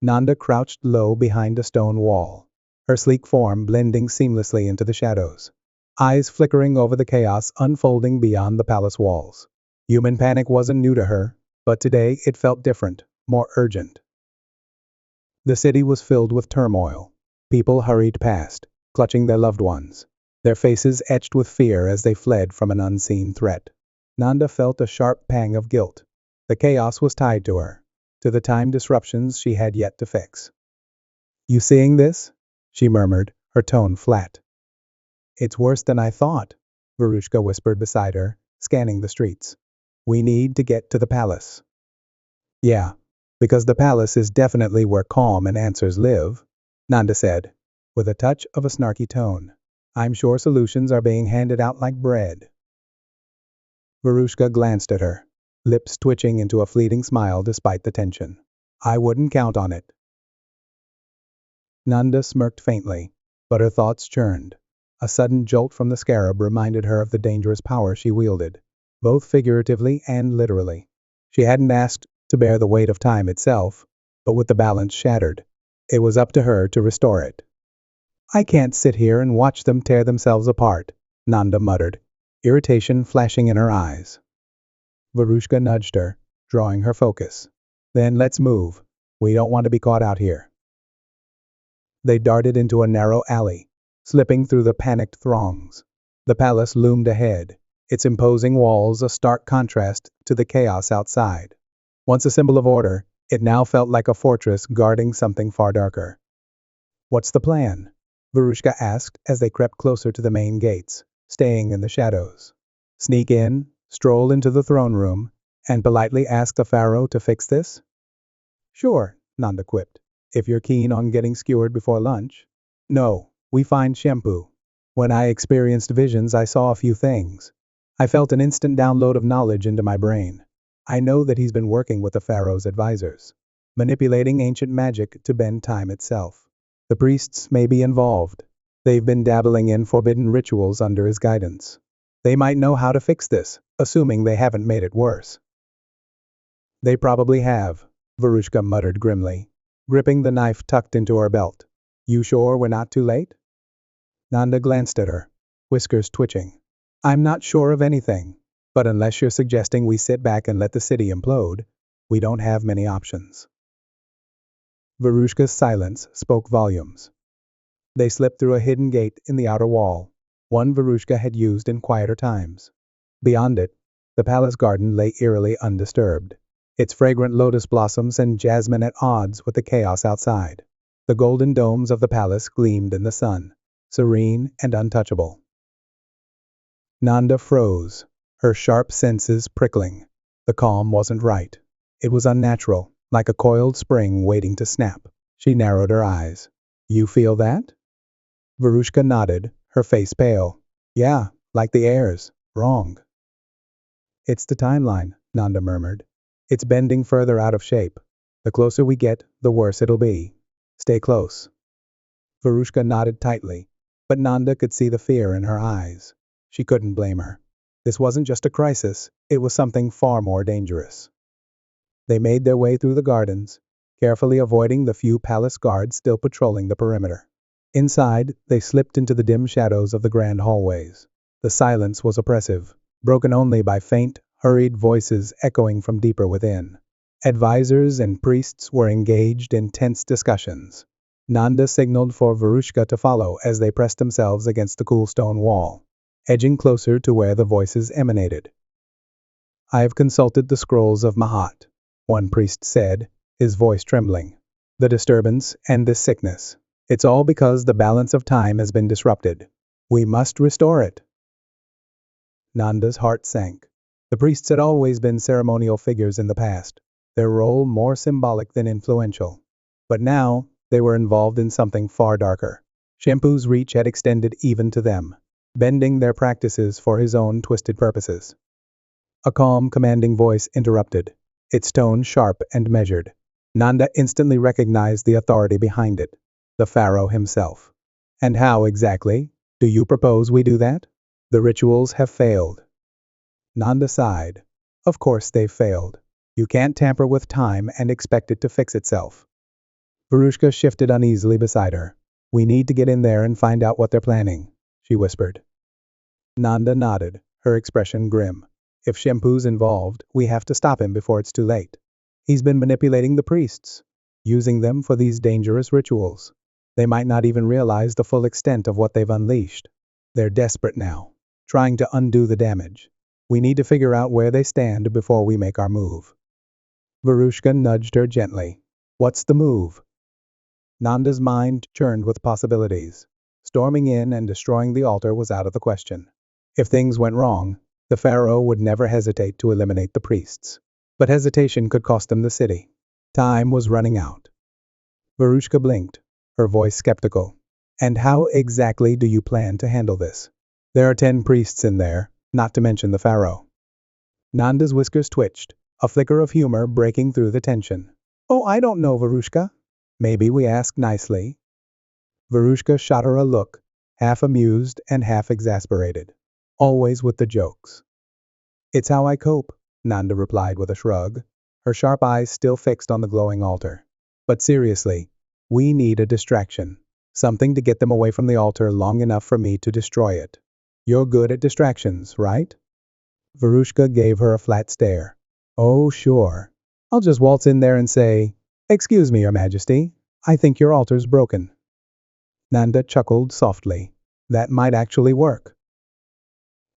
Nanda crouched low behind a stone wall, her sleek form blending seamlessly into the shadows, eyes flickering over the chaos unfolding beyond the palace walls. Human panic wasn't new to her, but today it felt different, more urgent. The city was filled with turmoil. People hurried past, clutching their loved ones, their faces etched with fear as they fled from an unseen threat. Nanda felt a sharp pang of guilt. The chaos was tied to her, to the time disruptions she had yet to fix. "You seeing this?" she murmured, her tone flat. "It's worse than I thought," Veruschka whispered beside her, scanning the streets. "We need to get to the palace." "Yeah, because the palace is definitely where calm and answers live," Nanda said, with a touch of a snarky tone. "I'm sure solutions are being handed out like bread." Veruschka glanced at her, lips twitching into a fleeting smile despite the tension. "I wouldn't count on it." Nanda smirked faintly, but her thoughts churned. A sudden jolt from the scarab reminded her of the dangerous power she wielded, both figuratively and literally. She hadn't asked to bear the weight of time itself, but with the balance shattered, it was up to her to restore it. "I can't sit here and watch them tear themselves apart," Nanda muttered, irritation flashing in her eyes. Veruschka nudged her, drawing her focus. "Then let's move. We don't want to be caught out here." They darted into a narrow alley, slipping through the panicked throngs. The palace loomed ahead, its imposing walls a stark contrast to the chaos outside. Once a symbol of order, it now felt like a fortress guarding something far darker. "What's the plan?" Veruschka asked as they crept closer to the main gates, staying in the shadows. "Sneak in, stroll into the throne room, and politely ask the pharaoh to fix this?" "Sure," Nanda quipped, "if you're keen on getting skewered before lunch." "No, we find shampoo. When I experienced visions, I saw a few things. I felt an instant download of knowledge into my brain. I know that he's been working with the pharaoh's advisors, manipulating ancient magic to bend time itself. The priests may be involved. They've been dabbling in forbidden rituals under his guidance. They might know how to fix this, assuming they haven't made it worse." "They probably have," Veruschka muttered grimly, gripping the knife tucked into her belt. "You sure we're not too late?" Nanda glanced at her, whiskers twitching. "I'm not sure of anything, but unless you're suggesting we sit back and let the city implode, we don't have many options." Veruschka's silence spoke volumes. They slipped through a hidden gate in the outer wall, one Veruschka had used in quieter times. Beyond it, the palace garden lay eerily undisturbed, its fragrant lotus blossoms and jasmine at odds with the chaos outside. The golden domes of the palace gleamed in the sun, serene and untouchable. Nanda froze, her sharp senses prickling. The calm wasn't right. It was unnatural, like a coiled spring waiting to snap. She narrowed her eyes. "You feel that?" Veruschka nodded, her face pale. "Yeah, like the airs. Wrong." "It's the timeline," Nanda murmured. "It's bending further out of shape. The closer we get, the worse it'll be. Stay close." Veruschka nodded tightly, but Nanda could see the fear in her eyes. She couldn't blame her. This wasn't just a crisis, it was something far more dangerous. They made their way through the gardens, carefully avoiding the few palace guards still patrolling the perimeter. Inside, they slipped into the dim shadows of the grand hallways. The silence was oppressive, broken only by faint, hurried voices echoing from deeper within. Advisors and priests were engaged in tense discussions. Nanda signaled for Veruschka to follow as they pressed themselves against the cool stone wall, edging closer to where the voices emanated. "I have consulted the scrolls of Mahat," one priest said, his voice trembling. "The disturbance and this sickness. It's all because the balance of time has been disrupted. We must restore it." Nanda's heart sank. The priests had always been ceremonial figures in the past, their role more symbolic than influential. But now, they were involved in something far darker. Shampoo's reach had extended even to them, bending their practices for his own twisted purposes. A calm, commanding voice interrupted, its tone sharp and measured. Nanda instantly recognized the authority behind it, the pharaoh himself. "And how exactly do you propose we do that? The rituals have failed." Nanda sighed. "Of course they've failed. You can't tamper with time and expect it to fix itself." Veruschka shifted uneasily beside her. We need to get in there and find out what they're planning, she whispered. Nanda nodded, her expression grim. If Shempu's involved, we have to stop him before it's too late. He's been manipulating the priests, using them for these dangerous rituals. They might not even realize the full extent of what they've unleashed. They're desperate now, trying to undo the damage. We need to figure out where they stand before we make our move. Veruschka nudged her gently. What's the move? Nanda's mind churned with possibilities. Storming in and destroying the altar was out of the question. If things went wrong, the pharaoh would never hesitate to eliminate the priests. But hesitation could cost them the city. Time was running out. Veruschka blinked, her voice skeptical. And how exactly do you plan to handle this? There are 10 priests in there, not to mention the pharaoh. Nanda's whiskers twitched, a flicker of humor breaking through the tension. Oh, I don't know, Veruschka. Maybe we ask nicely. Veruschka shot her a look, half amused and half exasperated. Always with the jokes. It's how I cope, Nanda replied with a shrug, her sharp eyes still fixed on the glowing altar. But seriously, we need a distraction. Something to get them away from the altar long enough for me to destroy it. You're good at distractions, right? Veruschka gave her a flat stare. Oh, sure. I'll just waltz in there and say, Excuse me, Your Majesty, I think your altar's broken. Nanda chuckled softly. That might actually work.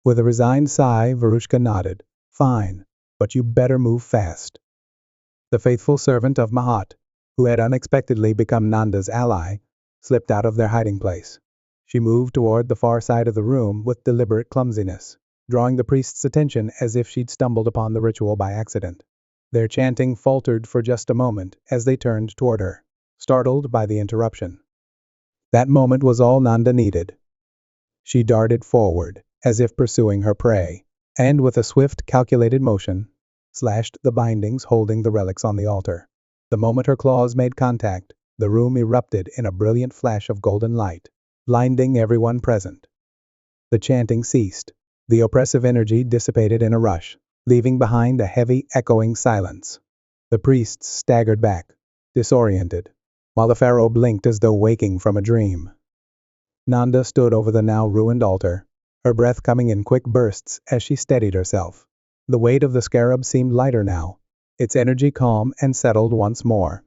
With a resigned sigh, Veruschka nodded. Fine, but you better move fast. The faithful servant of Mahat, who had unexpectedly become Nanda's ally, slipped out of their hiding place. She moved toward the far side of the room with deliberate clumsiness, drawing the priest's attention as if she'd stumbled upon the ritual by accident. Their chanting faltered for just a moment as they turned toward her, startled by the interruption. That moment was all Nanda needed. She darted forward, as if pursuing her prey, and with a swift, calculated motion, slashed the bindings holding the relics on the altar. The moment her claws made contact, the room erupted in a brilliant flash of golden light, blinding everyone present. The chanting ceased. The oppressive energy dissipated in a rush, leaving behind a heavy, echoing silence. The priests staggered back, disoriented, while the pharaoh blinked as though waking from a dream. Nanda stood over the now ruined altar, her breath coming in quick bursts as she steadied herself. The weight of the scarab seemed lighter now, its energy calm and settled once more.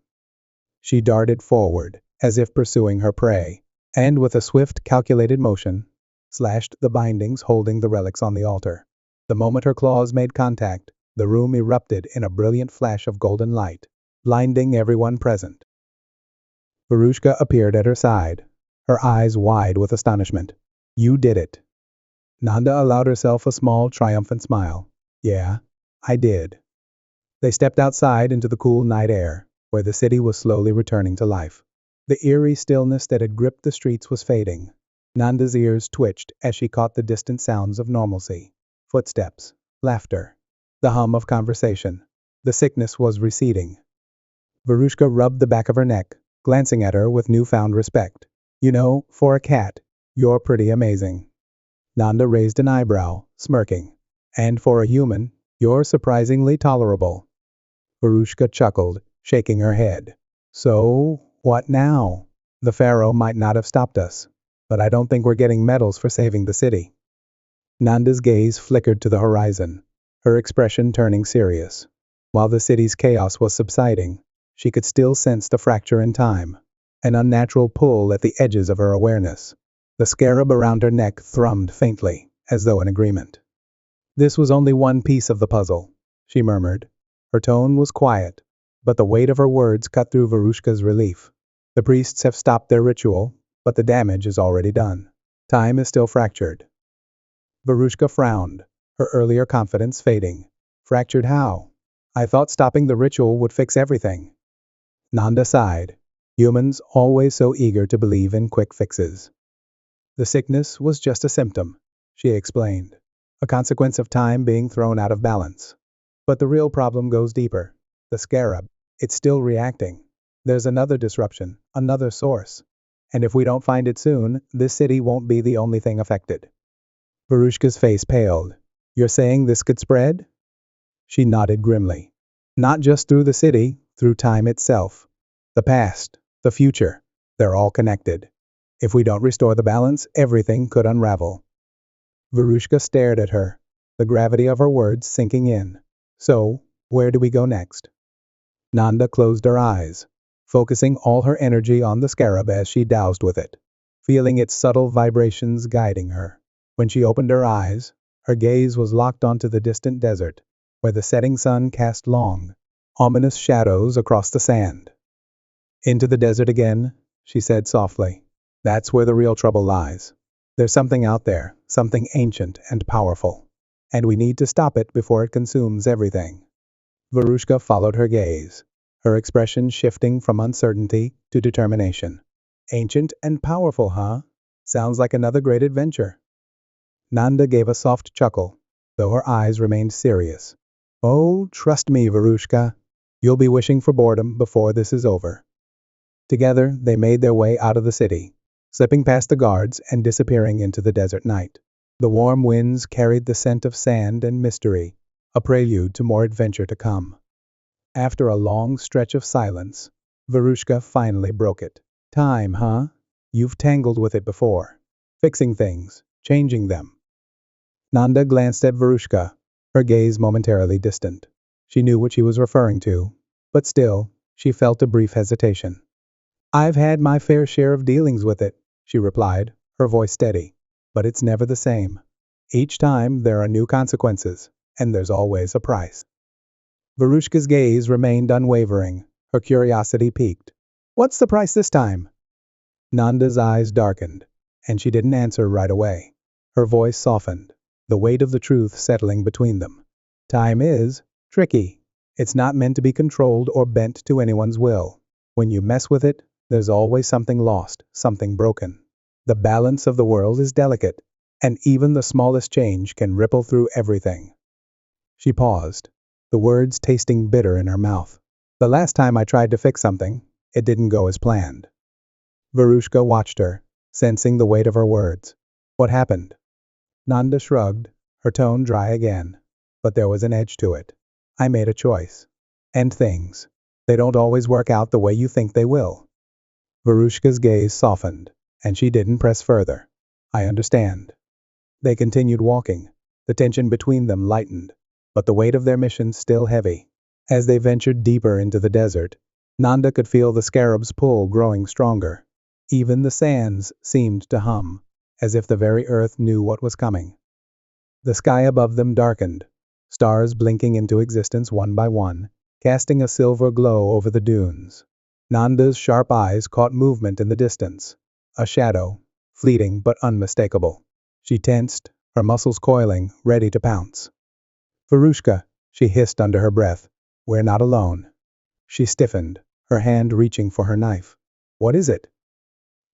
She darted forward, as if pursuing her prey, and with a swift, calculated motion, slashed the bindings holding the relics on the altar. The moment her claws made contact, the room erupted in a brilliant flash of golden light, blinding everyone present. Veruschka appeared at her side, her eyes wide with astonishment. You did it. Nanda allowed herself a small, triumphant smile. Yeah, I did. They stepped outside into the cool night air, where the city was slowly returning to life. The eerie stillness that had gripped the streets was fading. Nanda's ears twitched as she caught the distant sounds of normalcy. Footsteps, laughter, the hum of conversation. The sickness was receding. Veruschka rubbed the back of her neck, glancing at her with newfound respect. You know, for a cat, you're pretty amazing. Nanda raised an eyebrow, smirking. And for a human, you're surprisingly tolerable. Veruschka chuckled, shaking her head. So, what now? The pharaoh might not have stopped us, but I don't think we're getting medals for saving the city. Nanda's gaze flickered to the horizon, her expression turning serious. While the city's chaos was subsiding, she could still sense the fracture in time, an unnatural pull at the edges of her awareness. The scarab around her neck thrummed faintly, as though in agreement. This was only one piece of the puzzle, she murmured. Her tone was quiet, but the weight of her words cut through Veruschka's relief. The priests have stopped their ritual, but the damage is already done. Time is still fractured. Veruschka frowned, her earlier confidence fading. Fractured how? I thought stopping the ritual would fix everything. Nanda sighed. Humans always so eager to believe in quick fixes. The sickness was just a symptom, she explained, a consequence of time being thrown out of balance. But the real problem goes deeper. The scarab, it's still reacting. There's another disruption, another source. And if we don't find it soon, this city won't be the only thing affected. Veruschka's face paled. You're saying this could spread? She nodded grimly. Not just through the city, through time itself. The past, the future. They're all connected. If we don't restore the balance, everything could unravel. Veruschka stared at her, the gravity of her words sinking in. So, where do we go next? Nanda closed her eyes, focusing all her energy on the scarab as she doused with it, feeling its subtle vibrations guiding her. When she opened her eyes, her gaze was locked onto the distant desert, where the setting sun cast long, ominous shadows across the sand. Into the desert again, she said softly. That's where the real trouble lies. There's something out there, something ancient and powerful, and we need to stop it before it consumes everything. Veruschka followed her gaze, her expression shifting from uncertainty to determination. Ancient and powerful, huh? Sounds like another great adventure. Nanda gave a soft chuckle, though her eyes remained serious. Oh, trust me, Veruschka. You'll be wishing for boredom before this is over. Together, they made their way out of the city, slipping past the guards and disappearing into the desert night. The warm winds carried the scent of sand and mystery, a prelude to more adventure to come. After a long stretch of silence, Veruschka finally broke it. Time, huh? You've tangled with it before. Fixing things, changing them. Nanda glanced at Veruschka, her gaze momentarily distant. She knew what she was referring to, but still, she felt a brief hesitation. I've had my fair share of dealings with it, she replied, her voice steady. But it's never the same. Each time there are new consequences, and there's always a price. Veruschka's gaze remained unwavering, her curiosity piqued. What's the price this time? Nanda's eyes darkened, and she didn't answer right away. Her voice softened, the weight of the truth settling between them. Time is tricky. It's not meant to be controlled or bent to anyone's will. When you mess with it, there's always something lost, something broken. The balance of the world is delicate, and even the smallest change can ripple through everything. She paused, the words tasting bitter in her mouth. The last time I tried to fix something, it didn't go as planned. Veruschka watched her, sensing the weight of her words. What happened? Nanda shrugged, her tone dry again, but there was an edge to it. I made a choice. And things. They don't always work out the way you think they will. Veruschka's gaze softened, and she didn't press further. I understand. They continued walking, the tension between them lightened, but the weight of their mission still heavy. As they ventured deeper into the desert, Nanda could feel the scarab's pull growing stronger. Even the sands seemed to hum, as if the very earth knew what was coming. The sky above them darkened, stars blinking into existence one by one, casting a silver glow over the dunes. Nanda's sharp eyes caught movement in the distance, a shadow, fleeting but unmistakable. She tensed, her muscles coiling, ready to pounce. Veruschka, she hissed under her breath. We're not alone. She stiffened, her hand reaching for her knife. What is it?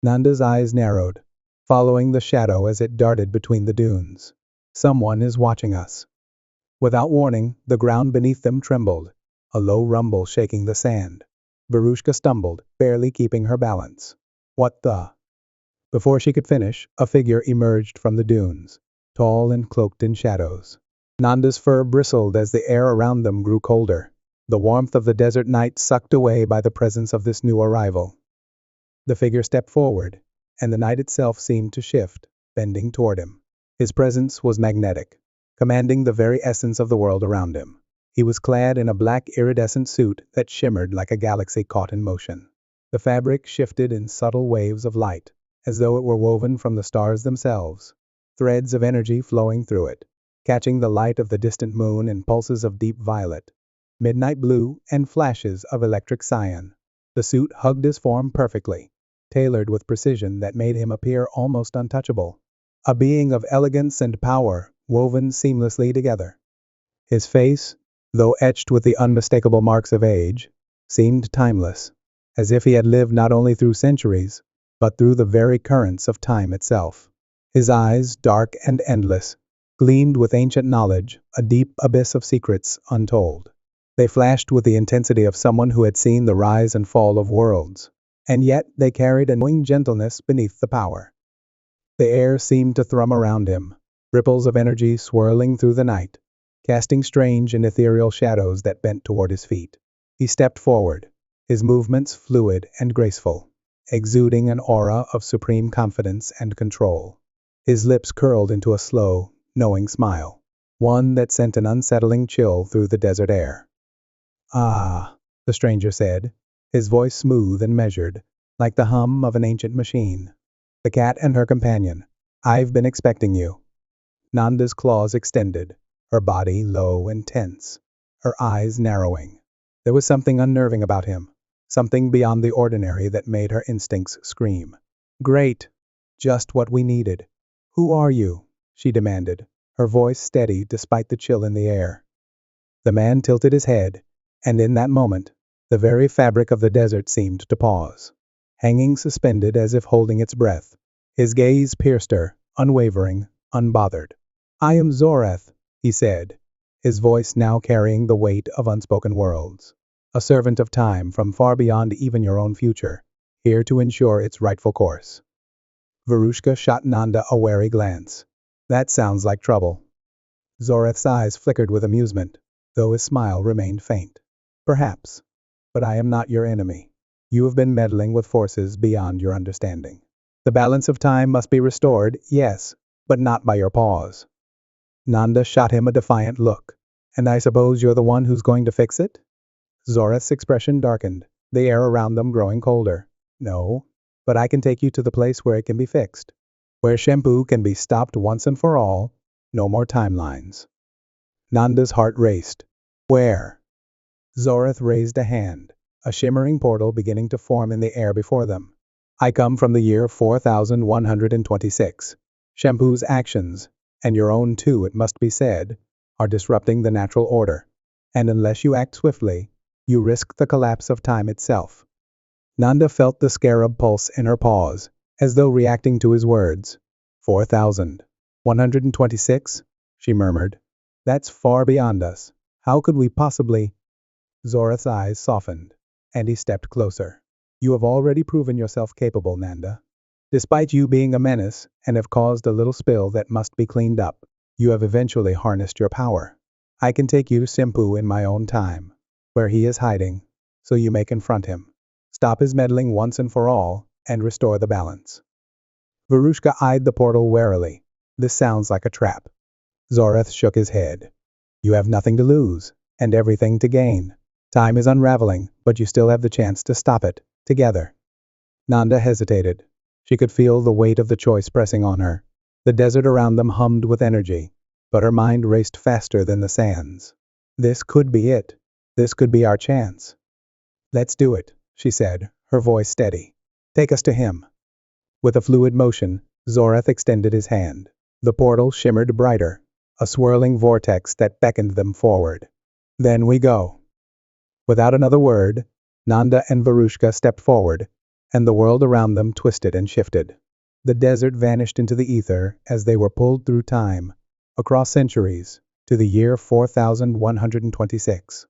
Nanda's eyes narrowed, following the shadow as it darted between the dunes. Someone is watching us. Without warning, the ground beneath them trembled, a low rumble shaking the sand. Veruschka stumbled, barely keeping her balance. What the? Before she could finish, a figure emerged from the dunes, tall and cloaked in shadows. Nanda's fur bristled as the air around them grew colder, the warmth of the desert night sucked away by the presence of this new arrival. The figure stepped forward, and the night itself seemed to shift, bending toward him. His presence was magnetic, commanding the very essence of the world around him. He was clad in a black iridescent suit that shimmered like a galaxy caught in motion. The fabric shifted in subtle waves of light, as though it were woven from the stars themselves, threads of energy flowing through it, catching the light of the distant moon in pulses of deep violet, midnight blue, and flashes of electric cyan. The suit hugged his form perfectly, tailored with precision that made him appear almost untouchable, a being of elegance and power woven seamlessly together. His face, though etched with the unmistakable marks of age, seemed timeless, as if he had lived not only through centuries, but through the very currents of time itself. His eyes, dark and endless, gleamed with ancient knowledge, a deep abyss of secrets untold. They flashed with the intensity of someone who had seen the rise and fall of worlds, and yet they carried a knowing gentleness beneath the power. The air seemed to thrum around him, ripples of energy swirling through the night, casting strange and ethereal shadows that bent toward his feet. He stepped forward, his movements fluid and graceful, exuding an aura of supreme confidence and control. His lips curled into a slow, knowing smile, one that sent an unsettling chill through the desert air. "Ah," the stranger said, his voice smooth and measured, like the hum of an ancient machine. "The cat and her companion. I've been expecting you." Nanda's claws extended, her body low and tense, her eyes narrowing. There was something unnerving about him, something beyond the ordinary that made her instincts scream. "Great! Just what we needed. Who are you?" she demanded, her voice steady despite the chill in the air. The man tilted his head, and in that moment, the very fabric of the desert seemed to pause, hanging suspended as if holding its breath. His gaze pierced her, unwavering, unbothered. "I am Zoreth," he said, his voice now carrying the weight of unspoken worlds. "A servant of time from far beyond even your own future, here to ensure its rightful course." Veruschka shot Nanda a wary glance. "That sounds like trouble." Zoreth's eyes flickered with amusement, though his smile remained faint. "Perhaps. But I am not your enemy. You have been meddling with forces beyond your understanding. The balance of time must be restored, yes, but not by your paws." Nanda shot him a defiant look. "And I suppose you're the one who's going to fix it?" Zoreth's expression darkened, the air around them growing colder. "No, but I can take you to the place where it can be fixed. Where shampoo can be stopped once and for all. No more timelines." Nanda's heart raced. "Where?" Zoreth raised a hand, a shimmering portal beginning to form in the air before them. "I come from the year 4126. Shampoo's actions, and your own too it must be said, are disrupting the natural order. And unless you act swiftly, you risk the collapse of time itself." Nanda felt the scarab pulse in her paws, as though reacting to his words. 4126? She murmured. "That's far beyond us. How could we possibly—" Zoreth's eyes softened, and he stepped closer. "You have already proven yourself capable, Nanda. Despite you being a menace and have caused a little spill that must be cleaned up, you have eventually harnessed your power. I can take you to Simpu in my own time, where he is hiding, so you may confront him, stop his meddling once and for all, and restore the balance." Veruschka eyed the portal warily. "This sounds like a trap." Zoreth shook his head. "You have nothing to lose, and everything to gain. Time is unraveling, but you still have the chance to stop it, together." Nanda hesitated. She could feel the weight of the choice pressing on her. The desert around them hummed with energy, but her mind raced faster than the sands. This could be it. This could be our chance. "Let's do it," she said, her voice steady. "Take us to him." With a fluid motion, Zoreth extended his hand. The portal shimmered brighter, a swirling vortex that beckoned them forward. "Then we go." Without another word, Nanda and Veruschka stepped forward, and the world around them twisted and shifted. The desert vanished into the ether as they were pulled through time, across centuries, to the year 4126.